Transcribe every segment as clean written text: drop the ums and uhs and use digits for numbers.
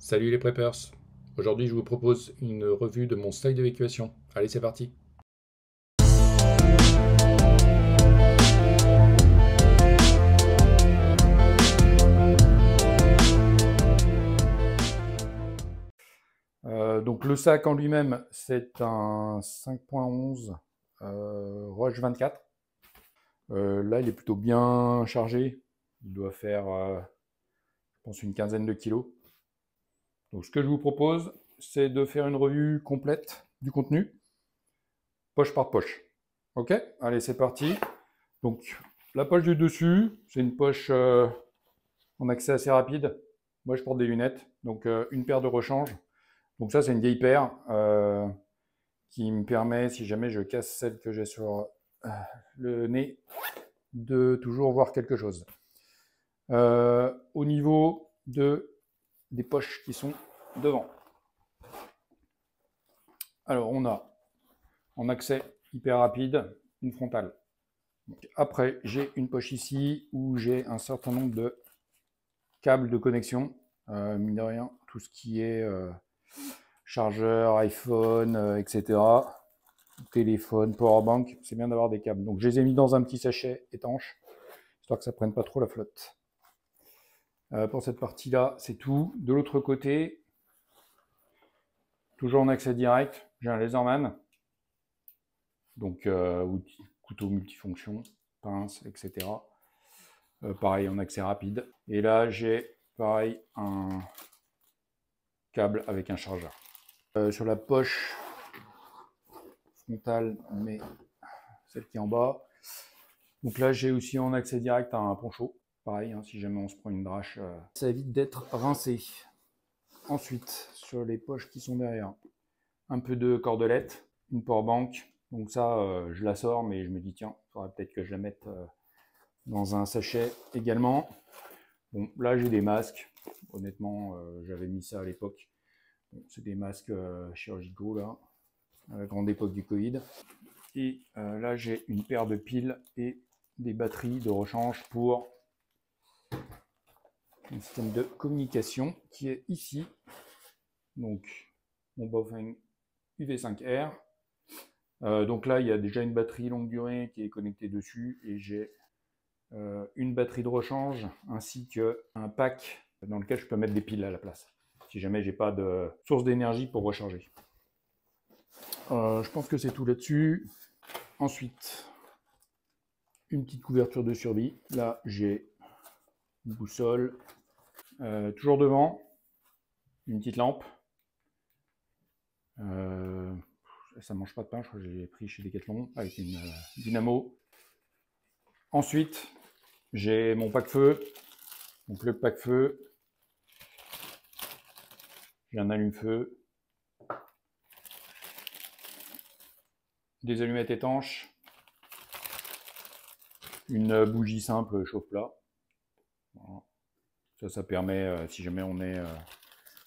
Salut les preppers! Aujourd'hui je vous propose une revue de mon sac d'évacuation. Allez, c'est parti! Donc le sac en lui-même, c'est un 5.11 Roche 24. Là, il est plutôt bien chargé. Il doit faire, je pense, une quinzaine de kilos. Donc ce que je vous propose, c'est de faire une revue complète du contenu, poche par poche. Ok? Allez, c'est parti. Donc la poche du dessus, c'est une poche en accès assez rapide. Moi, je porte des lunettes, donc une paire de rechange. Donc ça, c'est une vieille paire qui me permet, si jamais je casse celle que j'ai sur le nez, de toujours voir quelque chose. Au niveau des poches qui sont devant. Alors, on a en accès hyper rapide une frontale. Donc, après, j'ai une poche ici où j'ai un certain nombre de câbles de connexion. Mine de rien, tout ce qui est chargeur, iPhone, etc. Téléphone, powerbank, c'est bien d'avoir des câbles. Donc je les ai mis dans un petit sachet étanche, histoire que ça ne prenne pas trop la flotte. Pour cette partie-là, c'est tout. De l'autre côté, toujours en accès direct, j'ai un laserman. Donc couteau multifonction, pince, etc. Pareil en accès rapide. Et là, j'ai pareil un câble avec un chargeur. Sur la poche frontale, mais celle qui est en bas. Donc là, j'ai aussi en accès direct un poncho. Pareil, hein, si jamais on se prend une drache, ça évite d'être rincé. Ensuite, sur les poches qui sont derrière, un peu de cordelette, une powerbank. Donc ça, je la sors, mais je me dis, tiens, il faudrait peut-être que je la mette dans un sachet également. Bon, là, j'ai des masques. Honnêtement, j'avais mis ça à l'époque. Bon, c'est des masques chirurgicaux, là, à la grande époque du Covid. Et là, j'ai une paire de piles et des batteries de rechange pour un système de communication qui est ici. Donc, mon Baofeng UV5R. Donc là, il y a déjà une batterie longue durée qui est connectée dessus et j'ai une batterie de rechange ainsi qu'un pack dans lequel je peux mettre des piles à la place si jamais j'ai pas de source d'énergie pour recharger. Je pense que c'est tout là-dessus. Ensuite, une petite couverture de survie. Là, j'ai une boussole. Toujours devant, une petite lampe. Ça mange pas de pain, je crois que j'ai pris chez Decathlon avec une dynamo. Ensuite, j'ai mon pack-feu, donc le pack-feu. J'ai un allume-feu, des allumettes étanches, une bougie simple chauffe-plat. Voilà. Ça permet, si jamais on est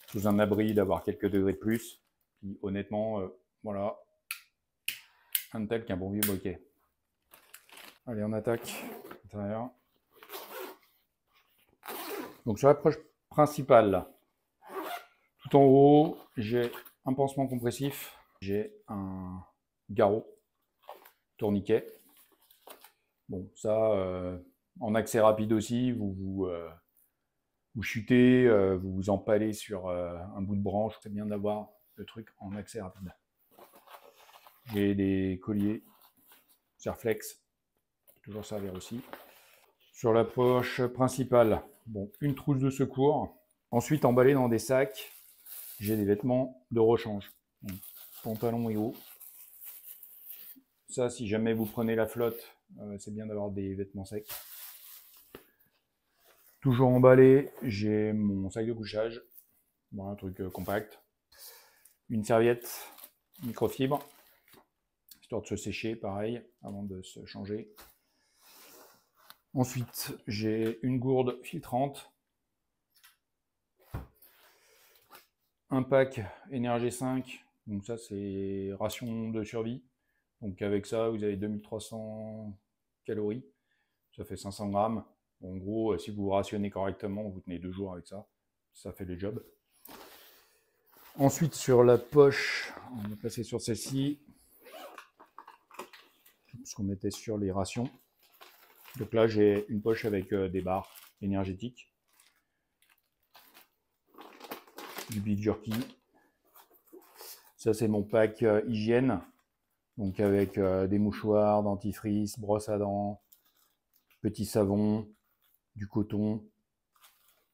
sous un abri, d'avoir quelques degrés de plus. Puis honnêtement, voilà, un tel qu'un bon vieux briquet. Allez, on attaque l'intérieur. Donc sur l'approche principale, là, tout en haut, j'ai un pansement compressif, j'ai un garrot, tourniquet. Bon, ça, en accès rapide aussi, vous chutez, vous vous empalez sur un bout de branche, c'est bien d'avoir le truc en accès rapide. J'ai des colliers Serflex, toujours servir aussi. Sur la poche principale, bon, une trousse de secours. Ensuite, emballé dans des sacs, j'ai des vêtements de rechange. Donc, pantalon et haut. Ça, si jamais vous prenez la flotte, c'est bien d'avoir des vêtements secs. Toujours emballé, j'ai mon sac de couchage. Bon, un truc compact. Une serviette microfibre, histoire de se sécher, pareil, avant de se changer. Ensuite, j'ai une gourde filtrante. Un pack Energy 5, donc ça c'est ration de survie. Donc avec ça, vous avez 2300 calories, ça fait 500 grammes. En gros, si vous rationnez correctement, vous tenez 2 jours avec ça, ça fait le job. Ensuite, sur la poche, on va passer sur celle-ci, puisqu'on était sur les rations. Donc là, j'ai une poche avec des barres énergétiques, du beef jerky. Ça, c'est mon pack hygiène, donc avec des mouchoirs, dentifrice, brosse à dents, petit savon, du coton.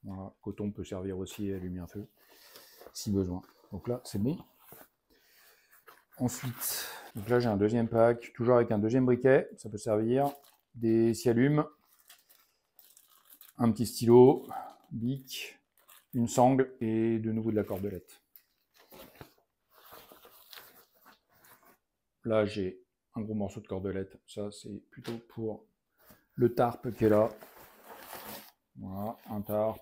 Voilà, coton peut servir aussi à allumer un feu, si besoin. Donc là, c'est bon. Ensuite, donc là, j'ai un deuxième pack, toujours avec un deuxième briquet. Ça peut servir. Des scialumes, un petit stylo, bic, une sangle et de nouveau de la cordelette. Là, j'ai un gros morceau de cordelette. Ça, c'est plutôt pour le tarp qui est là. Voilà, un tarp,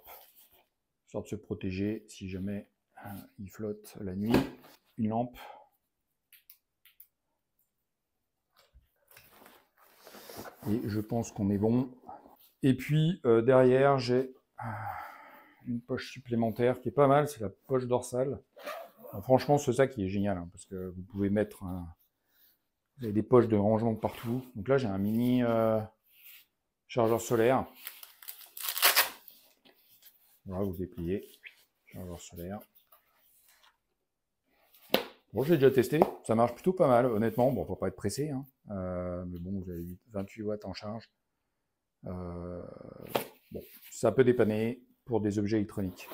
histoire de se protéger si jamais il flotte la nuit. Une lampe. Et je pense qu'on est bon. Et puis derrière, j'ai une poche supplémentaire qui est pas mal, c'est la poche dorsale. Alors, franchement, ce sac il est génial, hein, parce que vous pouvez mettre vous avez des poches de rangement de partout. Donc là, j'ai un mini chargeur solaire. Voilà, vous dépliez. Chargeur solaire. Bon, je l'ai déjà testé. Ça marche plutôt pas mal, honnêtement. Bon, faut pas être pressé, hein. Mais bon, vous avez 28 watts en charge. Bon, ça peut dépanner pour des objets électroniques.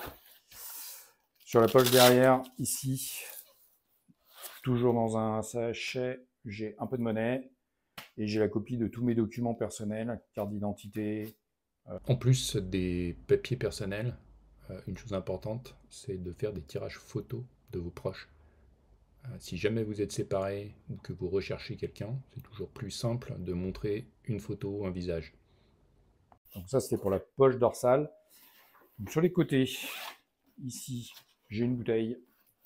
Sur la poche derrière, ici, toujours dans un sachet, j'ai un peu de monnaie et j'ai la copie de tous mes documents personnels, carte d'identité. En plus des papiers personnels, une chose importante, c'est de faire des tirages photos de vos proches. Si jamais vous êtes séparés ou que vous recherchez quelqu'un, c'est toujours plus simple de montrer une photo ou un visage. Donc ça, c'était pour la poche dorsale. Donc sur les côtés, ici, j'ai une bouteille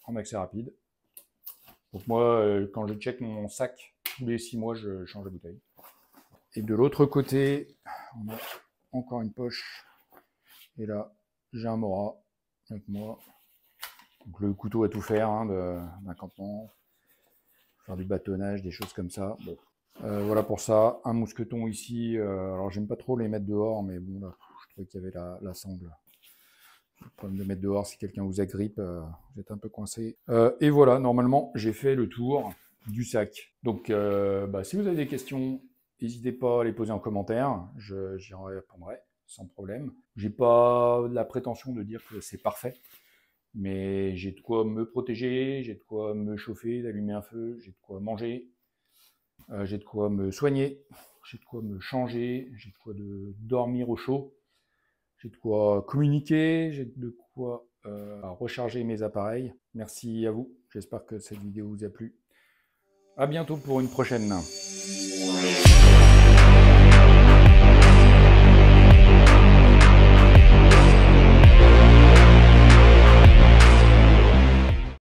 en accès rapide. Donc moi, quand je check mon sac, tous les 6 mois, je change la bouteille. Et de l'autre côté, on a encore une poche. Et là, j'ai un Mora avec moi. Donc le couteau à tout faire hein, d'un campement. Faire du bâtonnage, des choses comme ça. Bon. Voilà pour ça. Un mousqueton ici. Alors j'aime pas trop les mettre dehors, mais bon, là, je trouvais qu'il y avait la sangle. Le problème de mettre dehors, si quelqu'un vous agrippe, vous êtes un peu coincé. Et voilà, normalement, j'ai fait le tour du sac. Donc, si vous avez des questions, n'hésitez pas à les poser en commentaire. J'y répondrai sans problème. J'ai pas la prétention de dire que c'est parfait, mais j'ai de quoi me protéger, j'ai de quoi me chauffer, d'allumer un feu, j'ai de quoi manger, j'ai de quoi me soigner, j'ai de quoi me changer, j'ai de quoi dormir au chaud. J'ai de quoi communiquer, j'ai de quoi recharger mes appareils. Merci à vous, j'espère que cette vidéo vous a plu. À bientôt pour une prochaine.